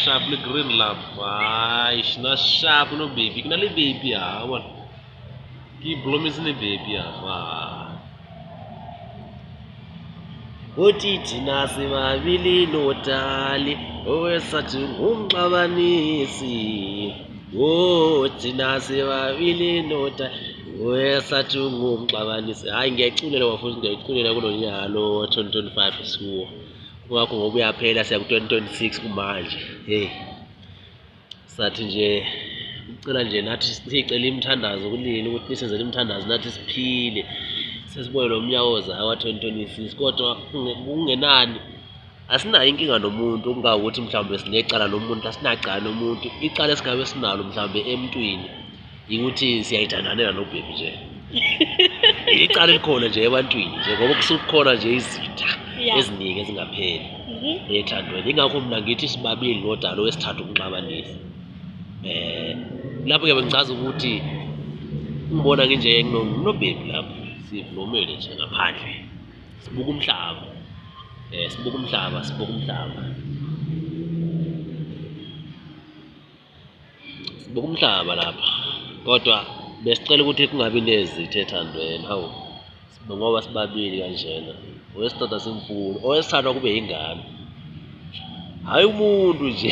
sharp le green lap hayi na sharp no baby kuna le baby hawa ki blomis ne baby hawa uthi thina sibabili notali owesathi ngumxabanisi thina sibabili notali owesathi ngumxabanisi hayi ngiyayiculela bafowethu ngiyayiculela kulo nyaka lo 2025 esikuwo ngakho ngoba uyaphela siya ku-2026 kumanje hey sathi nje ucela nje nathi sicela imithandazo kulini ukuthi nisenzele imithandazo nathi siphile sesibone lo mnyaka ozayo wa-2026 kodwa kungenani asinayo inkinga nomuntu okungawukuthi mhlawumbe sinecala nomuntu asinacala nomuntu icala esingabe sinalo mhlawumbe emntwini yikuthi siyayithandanela nobhebi nje icala elikhona nje ebantwini nje ngoba kusuke khona nje izitha eziningi ezingapheli ethandweni ingakho mina ngithi sibabili nodala owesithathu ukunxabanisa lapho-ke bengichaza ukuthi ngibona nginje nginobhebi lapho sivumele nje ngaphandle sibuka umhlaba sibuka umhlaba sibuka umhlaba lapha kodwa besicela ukuthi kungabi nezitha ethandweni hawu ngoba sibabili kanjena owesithathu simfuni owesithathu kube yingane hayi umuntu nje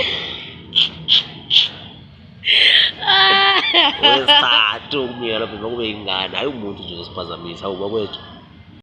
owesithathu kumina lapho kube yingane hayi umuntu nje osiphazamisa hawu bakwethu